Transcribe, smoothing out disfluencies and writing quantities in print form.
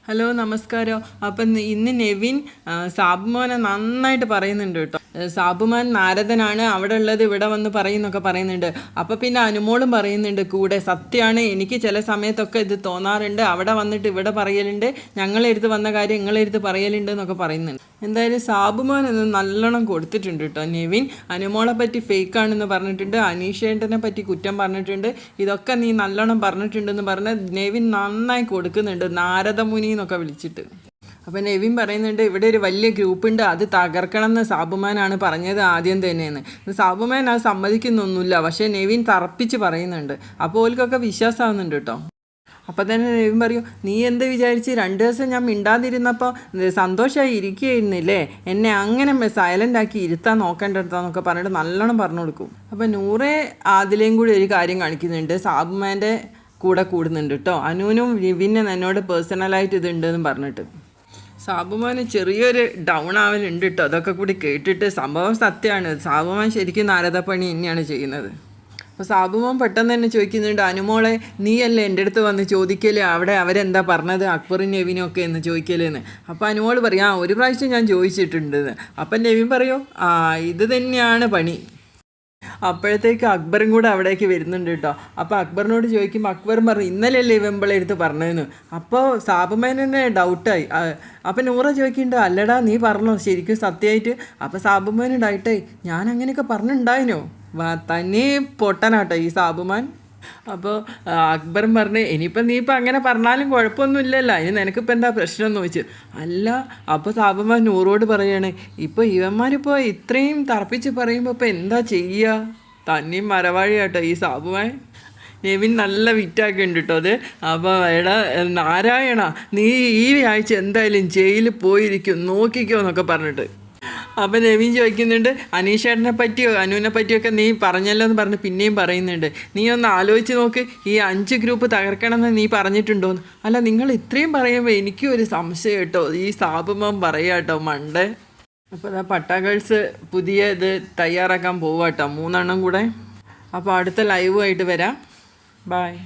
Hello നമസ്കാരം. അപ്പം ഇന്ന് നെവിൻ സാബുമോനെ നന്നായിട്ട് പറയുന്നുണ്ട് കേട്ടോ. സാബുമാൻ നാരദനാണ്, അവിടെ ഉള്ളത് ഇവിടെ വന്ന് പറയുന്നൊക്കെ പറയുന്നുണ്ട്. അപ്പോൾ പിന്നെ അനുമോളും പറയുന്നുണ്ട് കൂടെ, സത്യമാണ്, എനിക്ക് ചില സമയത്തൊക്കെ ഇത് തോന്നാറുണ്ട്, അവിടെ വന്നിട്ട് ഇവിടെ പറയലുണ്ട്, ഞങ്ങളെടുത്ത് വന്ന കാര്യം നിങ്ങളെടുത്ത് പറയലുണ്ട് എന്നൊക്കെ പറയുന്നുണ്ട്. എന്തായാലും സാബുമാൻ എന്ന് നല്ലോണം കൊടുത്തിട്ടുണ്ട് കേട്ടോ. നെവിൻ അനുമോളെ പറ്റി ഫേക്കാണെന്ന് പറഞ്ഞിട്ടുണ്ട്, അനീഷേട്ടനെ പറ്റി കുറ്റം പറഞ്ഞിട്ടുണ്ട്, ഇതൊക്കെ നീ നല്ലോണം പറഞ്ഞിട്ടുണ്ടെന്ന് പറഞ്ഞ് നെവിൻ നന്നായി കൊടുക്കുന്നുണ്ട്, നാരദമുനി എന്നൊക്കെ വിളിച്ചിട്ട്. അപ്പം നെവിൻ പറയുന്നുണ്ട് ഇവിടെ ഒരു വലിയ ഗ്രൂപ്പുണ്ട്, അത് തകർക്കണം എന്ന് സാബുമാനാണ് പറഞ്ഞത് ആദ്യം തന്നെയെന്ന്. സാബുമാൻ അത് സമ്മതിക്കുന്നൊന്നുമില്ല, പക്ഷേ നെവിൻ തറപ്പിച്ച് പറയുന്നുണ്ട്. അപ്പോൾ ഓൽക്കൊക്കെ വിശ്വാസമാകുന്നുണ്ട് കേട്ടോ. അപ്പം തന്നെ നെവിൻ പറയും, നീ എന്ത് വിചാരിച്ച് 2 ദിവസം ഞാൻ മിണ്ടാതിരുന്നപ്പോൾ സന്തോഷമായി ഇരിക്കുകയായിരുന്നില്ലേ, എന്നെ അങ്ങനെ സൈലൻ്റ് ആക്കി ഇരുത്താൻ നോക്കേണ്ടടുത്താന്നൊക്കെ പറഞ്ഞിട്ട് നല്ലോണം പറഞ്ഞു കൊടുക്കും. അപ്പം നൂറെ ആദിലയും കൂടി ഒരു കാര്യം കാണിക്കുന്നുണ്ട്, സാബുമാൻ്റെ കൂടെ കൂടുന്നുണ്ട് കേട്ടോ. അനുവിനും വിവിനെ എന്നോട് പേഴ്സണലായിട്ട് ഇതുണ്ടെന്ന് പറഞ്ഞിട്ട് സാബുമാന് ചെറിയൊരു ഡൗൺ ആവലുണ്ട് കേട്ടോ. അതൊക്കെ കൂടി കേട്ടിട്ട് സംഭവം സത്യമാണ്, സാബുമാൻ ശരിക്കും നാരദപ്പണി തന്നെയാണ് ചെയ്യുന്നത്. അപ്പോൾ സാബുമാൻ പെട്ടെന്ന് തന്നെ ചോദിക്കുന്നുണ്ട്, അനുമോളെ നീയല്ലേ എൻ്റെ അടുത്ത് വന്ന് ചോദിക്കല് അവിടെ അവരെന്താ പറഞ്ഞത് അക്ബറും നെവിനും ഒക്കെ എന്ന് ചോദിക്കലെന്ന്. അപ്പോൾ അനുമോൾ പറയും, ഒരു പ്രാവശ്യം ഞാൻ ചോദിച്ചിട്ടുണ്ടെന്ന്. അപ്പം നെവിൻ പറയും, ഇത് തന്നെയാണ് പണി. അപ്പോഴത്തേക്ക് അക്ബറും കൂടെ അവിടേക്ക് വരുന്നുണ്ട് കേട്ടോ. അപ്പോൾ അക്ബറിനോട് ചോദിക്കുമ്പോൾ അക്ബറും പറഞ്ഞു, ഇന്നലെയല്ലേ ഇവമ്പളെ എടുത്ത് പറഞ്ഞതെന്ന്. അപ്പോൾ സാബുമാനെ ഡൗട്ടായി. അപ്പം നൂറ ചോദിക്കുന്നുണ്ട്, അല്ലടാ നീ പറഞ്ഞോ ശരിക്കും സത്യമായിട്ട്. അപ്പോൾ സാബുമാന് ഡൗട്ടായി, ഞാൻ അങ്ങനെയൊക്കെ പറഞ്ഞിട്ടുണ്ടായിനോ. തന്നെ പൊട്ടനാട്ടോ ഈ സാബുമാൻ. അപ്പോൾ അക്ബറും പറഞ്ഞ്, ഇനിയിപ്പം നീ ഇപ്പം അങ്ങനെ പറഞ്ഞാലും കുഴപ്പമൊന്നുമില്ലല്ലോ, ഇനി നിനക്കിപ്പോൾ എന്താ പ്രശ്നം എന്ന് ചോദിച്ചു. അല്ല. അപ്പോൾ സാബുമാൻ നൂറോട് പറയാണ്, ഇപ്പോൾ ഇവന്മാരിപ്പോൾ ഇത്രയും തറപ്പിച്ച് പറയുമ്പോൾ ഇപ്പോൾ എന്താ ചെയ്യുക. തന്നെയും മരവാഴിയാട്ടോ ഈ സാബുമാൻ. നെവിൻ നല്ല വിറ്റാക്കുന്നുണ്ട് കേട്ടോ അത്. അപ്പോൾ എടാ നാരായണ, നീ ഈ ആഴ്ച എന്തായാലും ജയിലിൽ പോയിരിക്കും, നോക്കിക്കോ എന്നൊക്കെ പറഞ്ഞിട്ട്. അപ്പം നെവിൻ ചോദിക്കുന്നുണ്ട്, അനീഷേട്ടനെ പറ്റിയോ അനുവിനെ പറ്റിയൊക്കെ നീ പറഞ്ഞല്ലോ എന്ന് പറഞ്ഞ് പിന്നെയും പറയുന്നുണ്ട്. നീ ഒന്ന് ആലോചിച്ച് നോക്ക്, ഈ 5 ഗ്രൂപ്പ് തകർക്കണമെന്ന് നീ പറഞ്ഞിട്ടുണ്ടോന്ന്. അല്ല, നിങ്ങൾ ഇത്രയും പറയുമ്പോൾ എനിക്കും ഒരു സംശയം കേട്ടോ, ഈ സാബുമാൻ പറയാ കേട്ടോ മണ്ടേ. അപ്പോൾ അതാ പട്ടാഗേൾസ് പുതിയ ഇത് തയ്യാറാക്കാൻ പോവാട്ടോ, 3 എണ്ണം കൂടെ. അപ്പോൾ അടുത്ത ലൈവുമായിട്ട് വരാം. ബായ്.